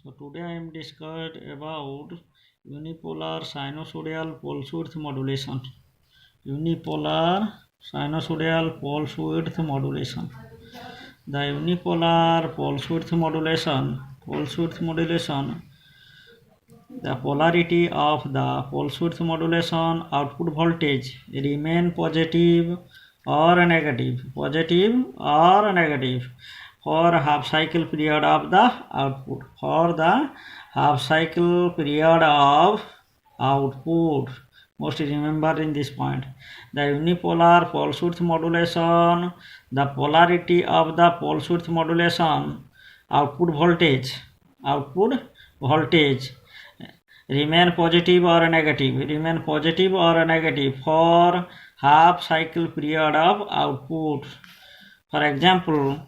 So today I am discussed about unipolar sinusoidal pulse width modulation. Unipolar sinusoidal pulse width modulation. The unipolar pulse width modulation, the polarity of the pulse width modulation output voltage remain positive or negative, for half cycle period of the output. For the half cycle period of output, must remember in this point, the unipolar pulse width modulation, the polarity of the pulse width modulation output voltage remain positive or negative for half cycle period of output. For example,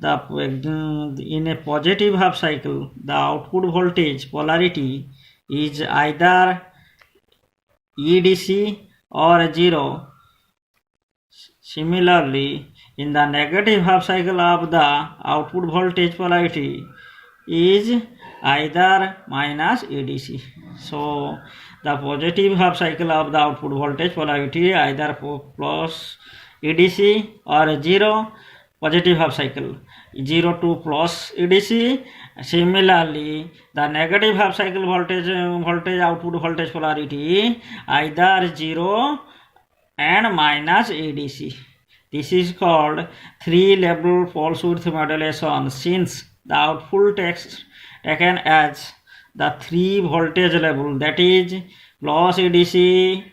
in a positive half cycle, the output voltage polarity is either EDC or 0. Similarly, in the negative half cycle of the output voltage polarity is either minus EDC. So the positive half cycle of the output voltage polarity either plus EDC or 0, positive half cycle 0 to plus EDC. Similarly, the negative half cycle voltage output voltage polarity either 0 and minus EDC. This is called three-level pulse width modulation, since the output taken as the three voltage level, that is plus EDC,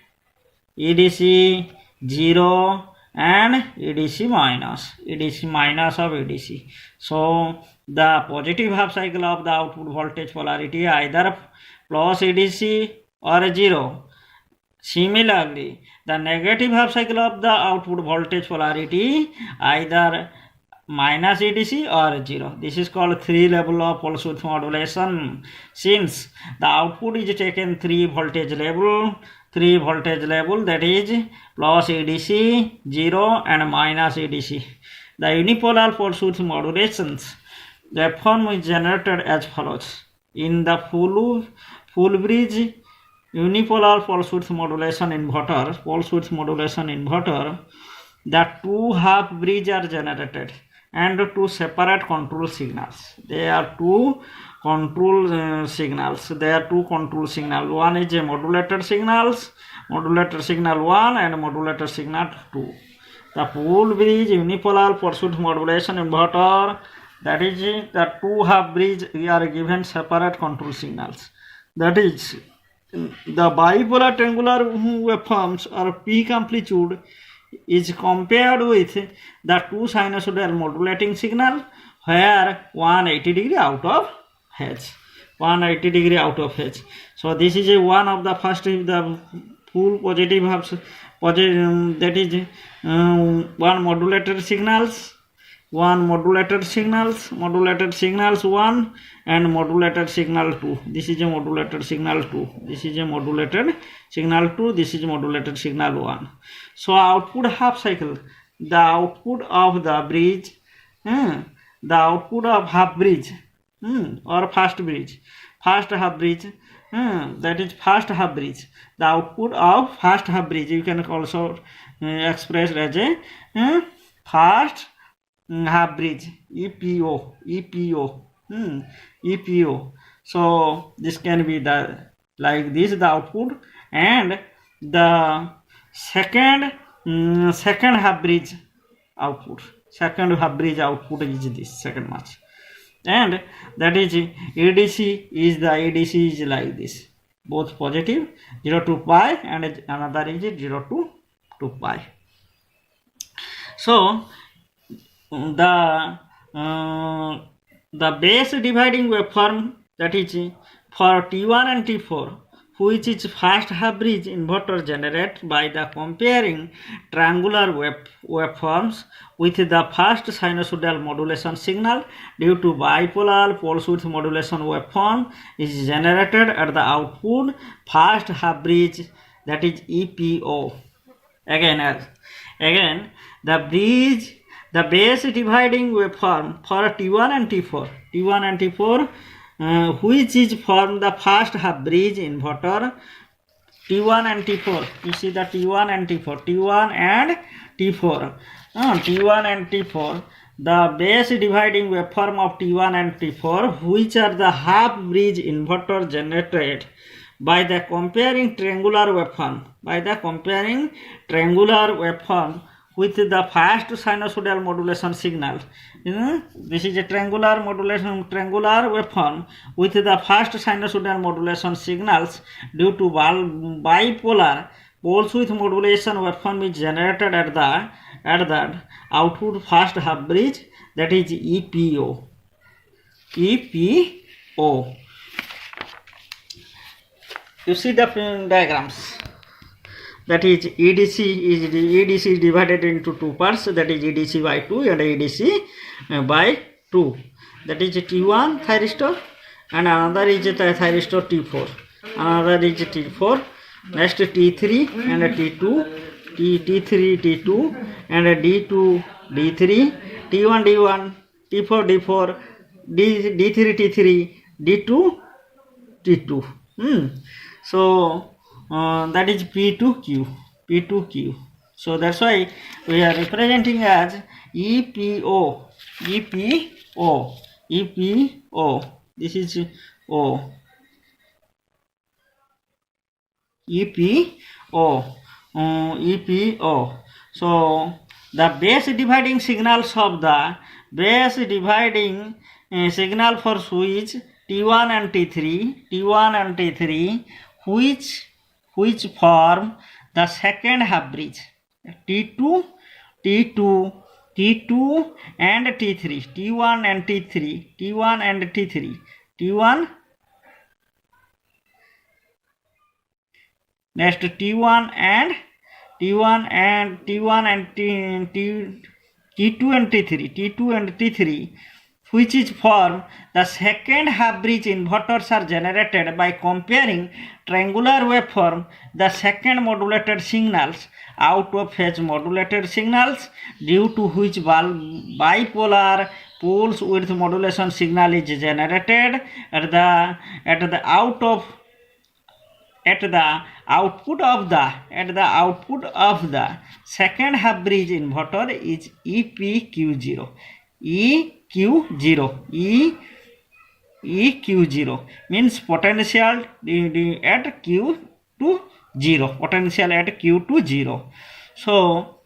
0 and EDC minus of EDC. So the positive half cycle of the output voltage polarity either plus EDC or 0. Similarly, the negative half cycle of the output voltage polarity either minus EDC or 0. This is called three level of pulse width modulation, since the output is taken three voltage level, that is plus EDC, 0 and minus EDC. The unipolar pulse width modulations, the form is generated as follows. In the full bridge unipolar pulse width modulation inverter, the two half bridge are generated and two separate control signals. There are two control signals. One is a modulator signal 1 and modulator signal 2. The full bridge unipolar pulse width modulation inverter, that is the two half bridge, we are given separate control signals. That is, the bipolar triangular waveforms or peak amplitude is compared with the two sinusoidal modulating signal, where 180 degree out of phase. So this is a one of the first, the full positive half, that is one modulator signals 1 and modulator signal 2. This is a modulator signal 2. This is modulator signal 1. So output half cycle, the output of the bridge, the output of half bridge or first half bridge, that is first half bridge. The output of first half bridge, you can also express as a first half bridge, EPO. So this can be like this, the output, and the second half bridge output. Is this second match, and that is ADC is like this, both positive 0 to pi and another is 0 to 2 pi. So the base dividing waveform, that is for T1 and T4, which is first half bridge inverter generated by the comparing triangular waveforms with the first sinusoidal modulation signal due to bipolar pulse width modulation waveform, is generated at the output first half bridge, that is EPO. Again the base dividing waveform for T1 and T4 which is from the first half bridge inverter T1 and T4. You see the T1 and T4, T1 and T4, T1 and T4, the base dividing waveform of T1 and T4, which are the half bridge inverter generated by the comparing triangular waveform with the first sinusoidal modulation signal. This is a triangular waveform with the first sinusoidal modulation signals due to bipolar poles with modulation waveform is generated at the output first half bridge, that is EPO. You see the diagrams. That is EDC is divided into two parts, that is EDC by 2 and EDC by 2. That is T1 thyristor and another is the thyristor T4. Another is T4. Next T3 and T2, T3 T2 and D2 D3, T1 D1, T4 D4, D3 T3, D2 T2. So that is P2Q. So that's why we are representing as EPO. This is O. EPO. So the base dividing signals of the signal for switch T1 and T3, which form the second half bridge T2 and T3, T1 and T3, next T1 and T2 and T3, which is form the second half bridge inverters are generated by comparing triangular waveform, the second modulated signals out of phase modulated signals due to which bipolar poles with modulation signal is generated at the output of the second half bridge inverter is EPQ0. EQ0 means potential at Q to 0. So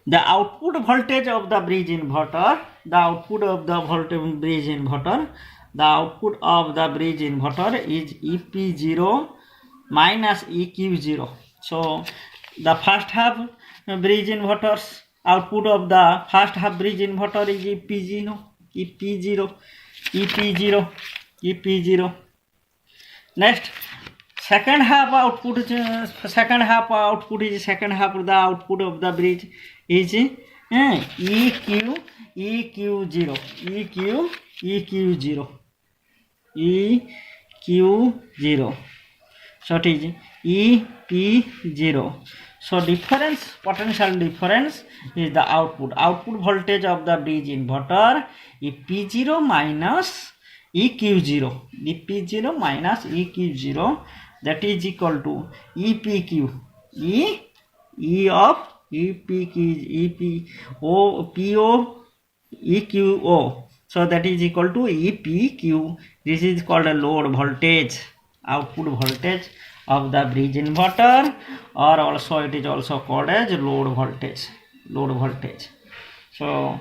the output voltage of the bridge inverter, is EP0 minus EQ0. So the first half bridge inverters, output of the first half bridge inverter is EP0. Next, second half output of the output of the bridge is EQ0. So it is EP0. So potential difference is the output voltage of the bridge inverter, EP0 minus EQ0. That is equal to EPQ. EQO. So that is equal to EPQ. This is called a load voltage, output voltage of the bridge inverter, or also it is also called as load voltage. So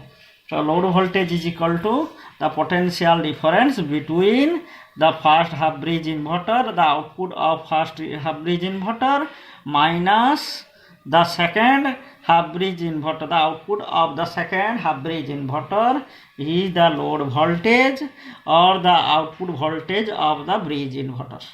load voltage is equal to the potential difference between the first half bridge inverter, the output of first half bridge inverter, minus the second half bridge inverter. The output of the second half bridge inverter is the load voltage or the output voltage of the bridge inverters.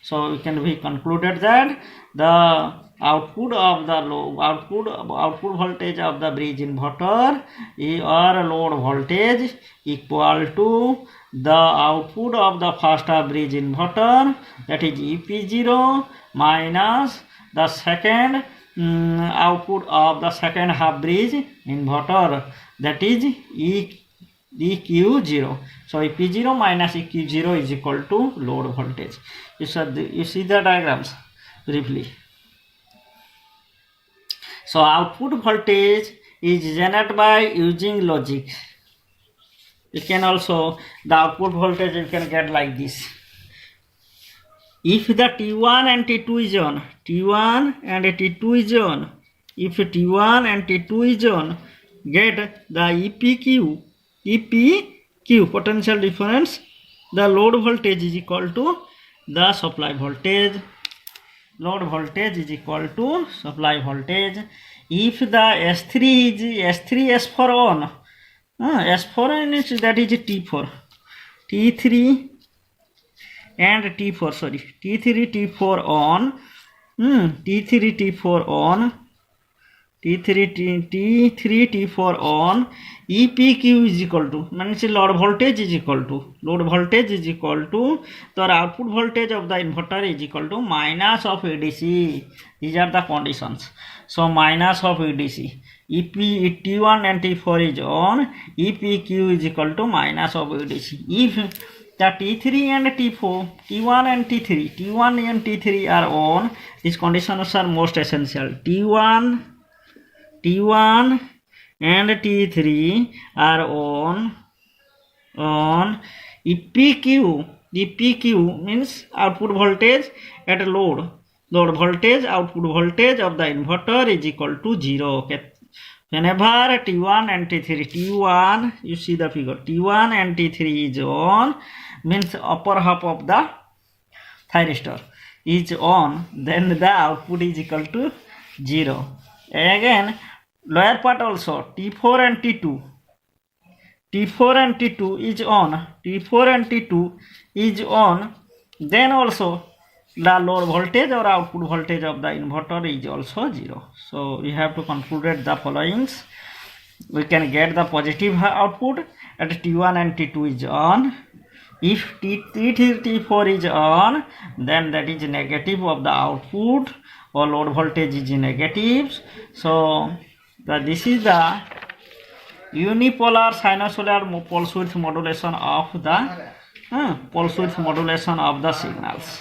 So it can be concluded that the output voltage of the bridge inverter or load voltage equal to the output of the first half bridge inverter, that is EP0, minus the second output of the second half bridge inverter, that is EQ0. So EP0 minus EQ0 is equal to load voltage. You see the diagrams briefly. So output voltage is generated by using logic. You can also, the output voltage you can get like this. If the T1 and T2 is on, T1 and T2 is on, if T1 and T2 is on, get the EPQ, potential difference, the load voltage is equal to the supply voltage. Load voltage is equal to supply voltage. If the S3 is S4 on, S4 means that is T4, T3 and T4, sorry, T3 T4 on, T3 T4 on, T3 T4 on, EPQ is equal to, means load voltage is equal to, the output voltage of the inverter is equal to minus of ADC. These are the conditions. So minus of ADC. If T1 and T4 is on, EPQ is equal to minus of ADC. If the T3 and T4, T1 and T3 are on, these conditions are most essential. T1 and T3 are on EPQ means output voltage at load voltage, output voltage of the inverter is equal to 0. Okay. Whenever T1 and T3, you see the figure, T1 and T3 is on, means upper half of the thyristor is on, then the output is equal to 0. Again, lower part also, T4 and T2 is on, then also the load voltage or output voltage of the inverter is also 0. So we have to conclude the followings. We can get the positive output at T1 and T2 is on. If T3 T4 is on, then that is negative of the output or load voltage is negative. So this is the unipolar sinusoidal pulse width modulation of the signals.